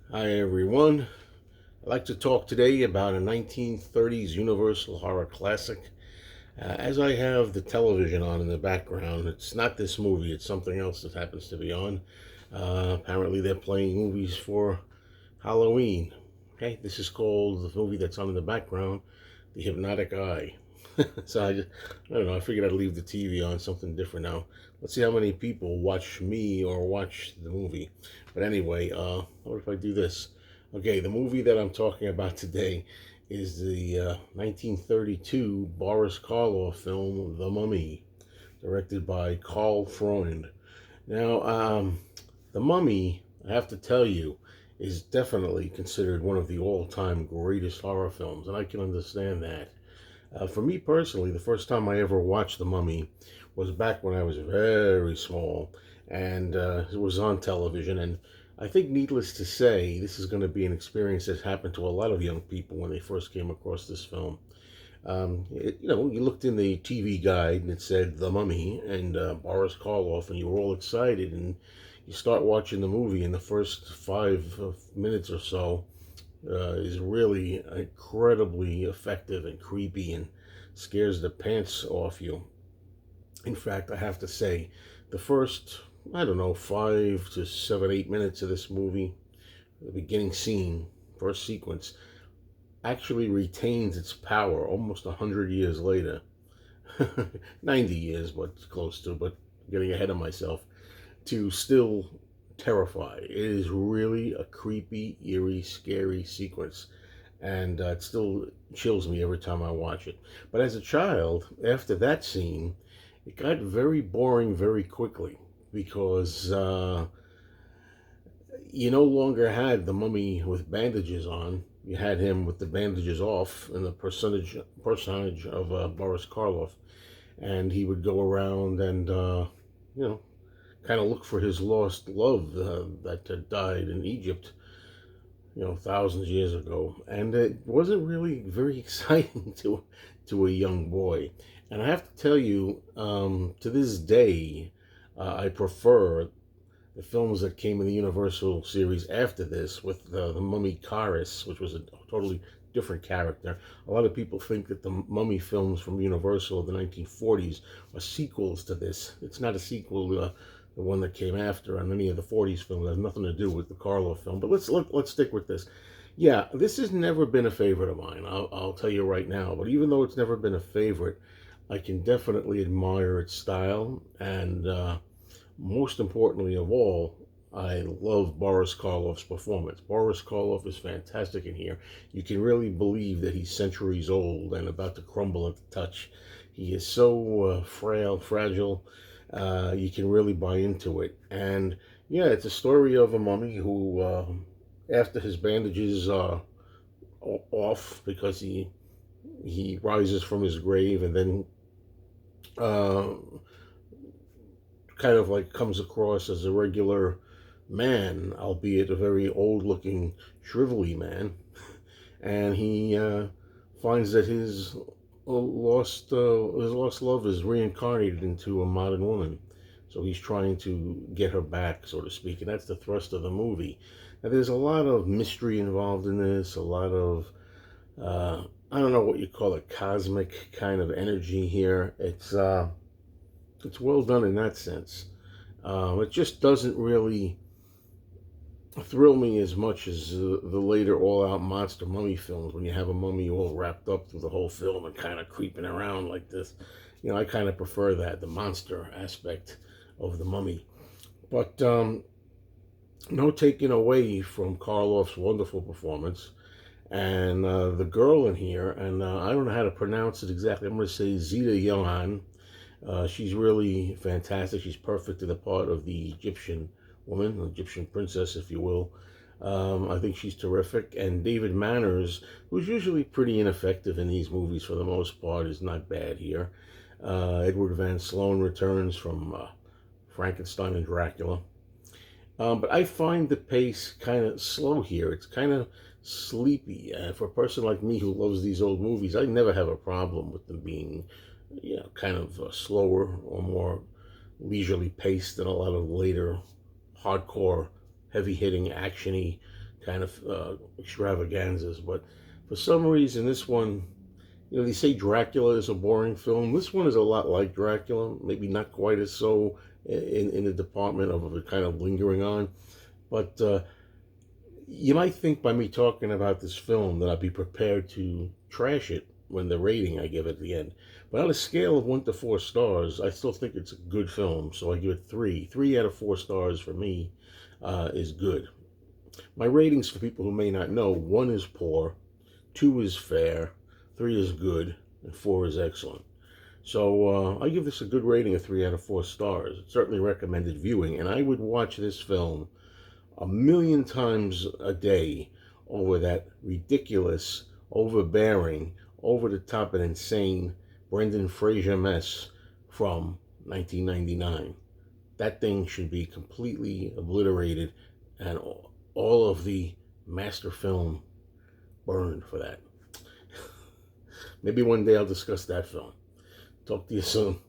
Hi everyone. I'd like to talk today about a 1930s Universal horror classic. As I have the television on in the background, it's not this movie, it's something else that happens to be on. Apparently, they're playing movies for Halloween. Okay, this is called the movie that's on in the background, The Hypnotic Eye. I don't know, I figured I'd leave the TV on, something different now. Let's see how many people watch me or watch the movie. But anyway, what if I do this? Okay, the movie that I'm talking about today is the 1932 Boris Karloff film, The Mummy, directed by Carl Freund. Now, The Mummy, I have to tell you, is definitely considered one of the all-time greatest horror films, and I can understand that. For me personally, the first time I ever watched The Mummy was back when I was very small, and it was on television. And I think, needless to say, this is going to be an experience that happened to a lot of young people when they first came across this film. You looked in the TV guide and it said The Mummy and Boris Karloff, and you were all excited. And you start watching the movie, and the first 5 minutes or so is really incredibly effective and creepy and scares the pants off you. In fact, I have to say, the first, I don't know, 5 to 7, 8 minutes of this movie, the beginning scene, first sequence, actually retains its power almost 100 years later. 90 years, but close to, but getting ahead of myself, to still terrify. It is really a creepy, eerie, scary sequence, and it still chills me every time I watch it. But as a child, after that scene, it got very boring very quickly because you no longer had the mummy with bandages on. You had him with the bandages off, and the personage of Boris Karloff, and he would go around and you know kind of look for his lost love that died in Egypt, thousands of years ago, and it wasn't really very exciting to a young boy. And I have to tell you, to this day, I prefer the films that came in the Universal series after this, with the Mummy Karis, which was a totally different character. A lot of people think that the Mummy films from Universal of the 1940s are sequels to this. It's not a sequel to the one that came after on any of the 40s films. It has nothing to do with the Karloff film. But let's stick with this. Yeah, this has never been a favorite of mine. I'll tell you right now. But even though it's never been a favorite, I can definitely admire its style, and most importantly of all, I love Boris Karloff's performance. Boris Karloff is fantastic in here. You can really believe that he's centuries old and about to crumble at the touch. He is so frail, fragile. You can really buy into it. And yeah, it's a story of a mummy who, after his bandages are off because he rises from his grave and then uh, kind of like comes across as a regular man, albeit a very old looking, shrivelly man. And he finds that his lost love is reincarnated into a modern woman. So he's trying to get her back, so to speak. And that's the thrust of the movie. Now, there's a lot of mystery involved in this, a lot of, I don't know what you call it, cosmic kind of energy here. It's well done in that sense. It just doesn't really thrill me as much as the later all-out monster mummy films, when you have a mummy all wrapped up through the whole film and kind of creeping around like this. I kind of prefer that, the monster aspect of the mummy. But no taking away from Karloff's wonderful performance. And the girl in here, and I don't know how to pronounce it exactly. I'm going to say Zita Yohan. She's really fantastic. She's perfect to the part of the Egyptian woman, Egyptian princess, if you will. I think she's terrific. And David Manners, who's usually pretty ineffective in these movies for the most part, is not bad here. Edward Van Sloan returns from Frankenstein and Dracula. But I find the pace kind of slow here. It's kind of sleepy. For a person like me who loves these old movies, I never have a problem with them being, kind of slower or more leisurely paced than a lot of later hardcore, heavy-hitting, actiony kind of extravaganzas. But for some reason, this one, they say Dracula is a boring film. This one is a lot like Dracula, maybe not quite as so in the department of it kind of lingering on. But you might think by me talking about this film that I'd be prepared to trash it when the rating I give at the end. But on a scale of 1 to 4 stars, I still think it's a good film. So I give it three. 3 out of 4 stars for me is good. My ratings for people who may not know: 1 is poor, 2 is fair, 3 is good, and 4 is excellent. So I give this a good rating of 3 out of 4 stars. It's certainly recommended viewing, and I would watch this film a million times a day over that ridiculous, overbearing, over the top, and insane Brendan Fraser mess from 1999. That thing should be completely obliterated and all of the master film burned for that. Maybe one day I'll discuss that film. Talk to you soon.